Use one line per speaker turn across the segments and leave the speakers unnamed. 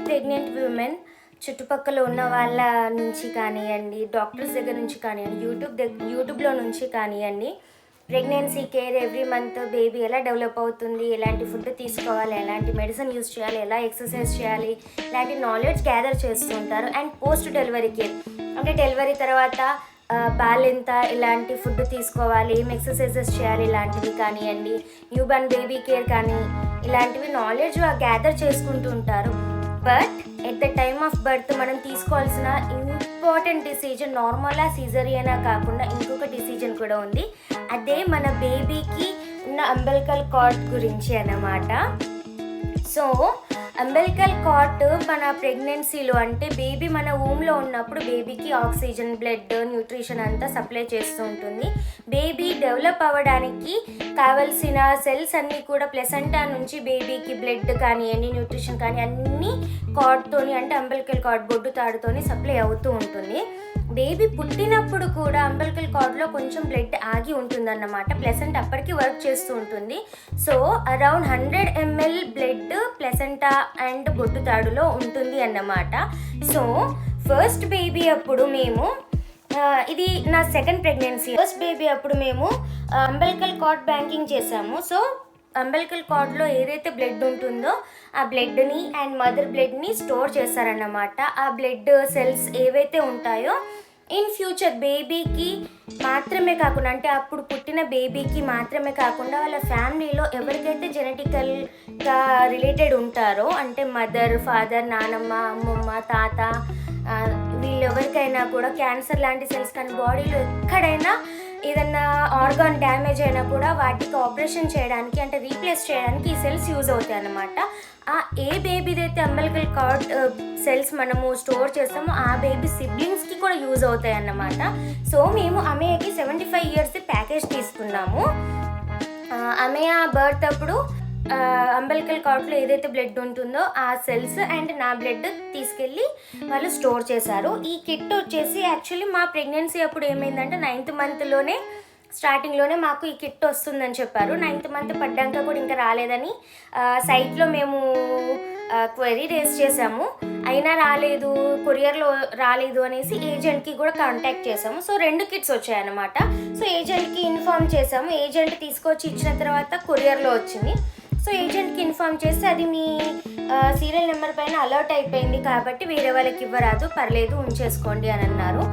Pregnant women చుట్టుపక్కల ఉన్న వాళ్ళ నుంచి కానివ్వండి, డాక్టర్స్ దగ్గర నుంచి కానివ్వండి, యూట్యూబ్లో నుంచి కానివ్వండి, pregnancy care every month baby ఎలా డెవలప్ అవుతుంది, ఎలాంటి ఫుడ్ తీసుకోవాలి, ఎలాంటి మెడిసిన్ యూస్ చేయాలి, ఎలా ఎక్సర్సైజ్ చేయాలి, ఇలాంటి నాలెడ్జ్ గ్యాదర్ చేస్తూ ఉంటారు. అండ్ పోస్ట్ డెలివరీ కేర్ అంటే డెలివరీ తర్వాత బాలింత ఇలాంటి ఫుడ్ తీసుకోవాలి, ఏం ఎక్సర్సైజెస్ చేయాలి, ఇలాంటివి కానివ్వండి, న్యూ బర్న్ బేబీ కేర్ కానీ ఇలాంటివి నాలెడ్జ్ గ్యాదర్ చేసుకుంటూ ఉంటారు. But at the time of birth మనం తీసుకోవాల్సిన ఇంపార్టెంట్ డిసిజన్ నార్మలా సిజరియనా కాకుండా ఇంకొక డిసిజన్ కూడా ఉంది. అదే మన బేబీకి ఉన్న అంబెలికల్ కార్డ్ గురించి అన్నమాట. సో అంబెలికల్ కార్డ్ మన ప్రెగ్నెన్సీలో అంటే బేబీ మన ఊమ్లో ఉన్నప్పుడు బేబీకి ఆక్సిజన్, బ్లడ్, న్యూట్రిషన్ అంతా సప్లై చేస్తూ ఉంటుంది. బేబీ డెవలప్ అవ్వడానికి కావలసిన సెల్స్ అన్నీ కూడా ప్లెసెంటా నుంచి బేబీకి బ్లడ్ కానివ్వండి, న్యూట్రిషన్ కానీ అన్నీ కార్డ్తోని అంటే అంబెలికల్ కార్డ్ బొడ్డు తాడుతోని సప్లై అవుతూ ఉంటుంది. బేబీ పుట్టినప్పుడు కూడా అంబెలికల్ కార్డ్లో కొంచెం బ్లడ్ ఆగి ఉంటుందన్నమాట. ప్లెసెంటా అప్పటికి వర్క్ చేస్తూ ఉంటుంది. So around 100 ml blood placenta and బొడ్డు తాడులో ఉంటుంది అన్నమాట. సో ఫస్ట్ బేబీ అప్పుడు మేము ఇది నా సెకండ్ ప్రెగ్నెన్సీ. ఫస్ట్ బేబీ అప్పుడు మేము అంబెలికల్ కార్డ్ బ్యాంకింగ్ చేసాము. సో అంబెలికల్ కార్డ్లో ఏదైతే బ్లడ్ ఉంటుందో ఆ బ్లడ్ని అండ్ మదర్ బ్లడ్ని స్టోర్ చేస్తారన్నమాట. ఆ బ్లడ్ సెల్స్ ఏవైతే ఉంటాయో ఇన్ ఫ్యూచర్ బేబీకి మాత్రమే కాకుండా అంటే అప్పుడు పుట్టిన బేబీకి మాత్రమే కాకుండా వాళ్ళ ఫ్యామిలీలో ఎవరికైతే జెనెటికల్గా రిలేటెడ్ ఉంటారో అంటే మదర్, ఫాదర్, నానమ్మ, అమ్మమ్మ, తాత వీళ్ళెవరికైనా కూడా క్యాన్సర్ లాంటి సెల్స్ కానీ బాడీలో ఎక్కడైనా ఏదన్నా ఆర్గాన్ డ్యామేజ్ అయినా కూడా వాటికి ఆపరేషన్ చేయడానికి అంటే రీప్లేస్ చేయడానికి ఈ సెల్స్ యూజ్ అవుతాయి అన్నమాట. ఏ బేబీదైతే అంబెలికల్ కార్డ్ సెల్స్ మనము స్టోర్ చేస్తామో ఆ బేబీ సిబ్లింగ్స్కి కూడా యూజ్ అవుతాయి అన్నమాట. సో మేము అమేయకి 75 years ప్యాకేజ్ తీసుకున్నాము. అమేయ బర్త్ అప్పుడు అంబెలికల్ కార్డ్లో ఏదైతే బ్లడ్ ఉంటుందో ఆ సెల్స్ అండ్ నా బ్లడ్ తీసుకెళ్ళి వాళ్ళు స్టోర్ చేశారు. ఈ కిట్ వచ్చేసి యాక్చువల్లీ మా ప్రెగ్నెన్సీ అప్పుడు ఏమైందంటే 9th monthలోనే స్టార్టింగ్లోనే మాకు ఈ కిట్ వస్తుందని చెప్పారు. 9th month పడ్డాక కూడా ఇంకా రాలేదని సైట్లో మేము క్వెరీ రేస్ చేసాము. అయినా రాలేదు, కొరియర్లో రాలేదు అనేసి ఏజెంట్కి కూడా కాంటాక్ట్ చేసాము. సో 2 కిట్స్ వచ్చాయన్నమాట. సో ఏజెంట్కి ఇన్ఫామ్ చేసాము. ఏజెంట్ తీసుకొచ్చి ఇచ్చిన తర్వాత కొరియర్లో వచ్చింది. సో ఏజెంట్కి ఇన్ఫామ్ చేస్తే అది మీ సీరియల్ నెంబర్ పైన అలర్ట్ అయిపోయింది కాబట్టి వేరే వాళ్ళకి ఇవ్వరాదు, పర్లేదు ఉంచేసుకోండి అని అన్నారు.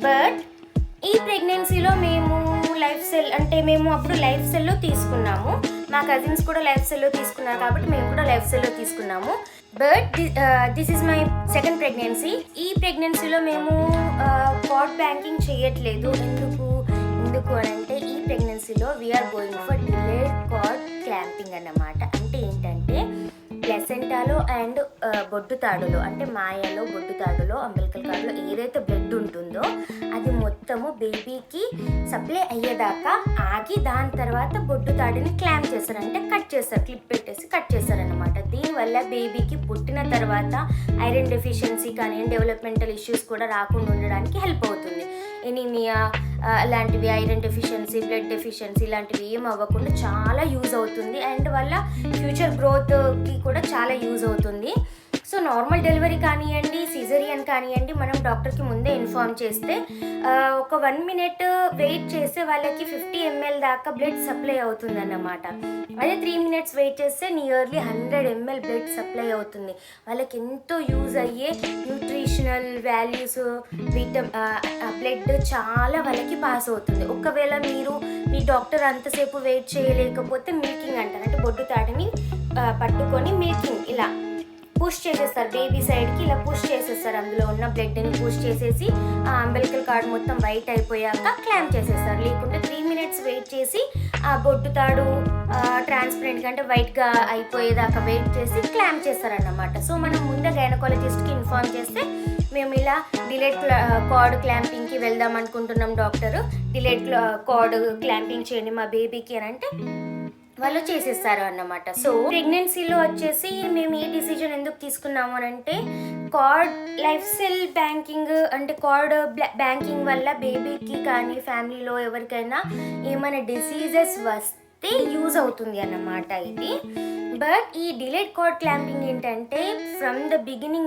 బట్ ఈ ప్రెగ్నెన్సీలో మేము లైఫ్ సెల్ అంటే మేము అప్పుడు లైఫ్ సెల్లో తీసుకున్నాము. మా కజిన్స్ కూడా లైఫ్ సెల్లో తీసుకున్నారు కాబట్టి మేము కూడా లైఫ్ సెల్లో తీసుకున్నాము. But this is my second pregnancy. ఈ ప్రెగ్నెన్సీలో మేము కార్డ్ బ్యాంకింగ్ చేయట్లేదు. ఎందుకు అని అంటే ఈ ప్రెగ్నెన్సీలో we're going for delayed cord clamping అన్నమాట. అంటే ఏంటంటే ప్లెసెంటాలో అండ్ బొడ్డు తాడులో అంటే మాయలో బొడ్డు తాడులో అంబెలికల్ కార్డ్లో ఏదైతే బ్లడ్ ఉంటుందో అది మొత్తము బేబీకి సప్లై అయ్యేదాకా ఆగి దాని తర్వాత బొడ్డు తాడుని క్లాంప్ చేస్తారు, అంటే కట్ చేస్తారు, క్లిప్ పెట్టేసి కట్ చేస్తారనమాట. దీనివల్ల బేబీకి పుట్టిన తర్వాత ఐరన్ డెఫిషియన్సీ కానీ డెవలప్మెంటల్ ఇష్యూస్ కూడా రాకుండా ఉండడానికి హెల్ప్ అవుతుంది. ఎనీమియా అలాంటివి, ఐరన్ డెఫిషియన్సీ, బ్లడ్ డెఫిషియన్సీ ఇలాంటివి ఏం అవ్వకుండా చాలా యూజ్ అవుతుంది. అండ్ వల్ల ఫ్యూచర్ గ్రోత్కి కూడా చాలా యూజ్ అవుతుంది. సో నార్మల్ డెలివరీ కానివ్వండి, సిజరియన్ కానివ్వండి, మనం డాక్టర్కి ముందే ఇన్ఫార్మ్ చేస్తే ఒక 1 minute వెయిట్ చేస్తే వాళ్ళకి 50 ml దాకా బ్లడ్ సప్లై అవుతుంది అన్నమాట. అదే 3 minutes వెయిట్ చేస్తే నియర్లీ 100 ml బ్లడ్ సప్లై అవుతుంది. వాళ్ళకి ఎంతో యూజ్ అయ్యే న్యూట్రిషనల్ వాల్యూస్ బ్లడ్ చాలా వాళ్ళకి పాస్ అవుతుంది. ఒకవేళ మీరు మీ డాక్టర్ అంతసేపు వెయిట్ చేయలేకపోతే మిల్కింగ్ అంటారు, అంటే బొడ్డు తాటిని పట్టుకొని మిల్కింగ్ ఇలా పుష్ చేసేస్తారు, బేబీ సైడ్కి ఇలా పుష్ చేసేస్తారు. అందులో ఉన్న బ్లడ్ని పుష్ చేసేసి ఆ అంబెలికల్ కార్డ్ మొత్తం వైట్ అయిపోయాక క్లాంప్ చేసేస్తారు. లేకుంటే 3 minutes వెయిట్ చేసి ఆ బొడ్డు తాడు ట్రాన్స్పరెంట్గా అంటే వైట్గా అయిపోయేదాకా వెయిట్ చేసి క్లాంప్ చేస్తారన్నమాట. సో మనం ముందే గైనకాలజిస్ట్కి ఇన్ఫార్మ్ చేస్తే మేము ఇలా డిలేడ్ కార్డ్ క్లాంపింగ్కి వెళ్దాం అనుకుంటున్నాం డాక్టర్, డిలేడ్ కార్డ్ క్లాంపింగ్ చేయండి మా బేబీకి అని అంటే వాళ్ళు చేసేస్తారు అన్నమాట. సో ప్రెగ్నెన్సీలో వచ్చేసి మేము ఈ డిసిజన్ ఎందుకు తీసుకున్నాము అని అంటే కార్డ్ లైఫ్ సెల్ బ్యాంకింగ్ అంటే కార్డ్ బ్యాంకింగ్ వల్ల బేబీకి కానీ ఫ్యామిలీలో ఎవరికైనా ఏమైనా డిసీజెస్ వస్తే యూజ్ అవుతుంది అన్నమాట. ఇది బట్ ఈ డిలేడ్ కార్డ్ క్లాంపింగ్ ఏంటంటే ఫ్రమ్ ద బిగినింగ్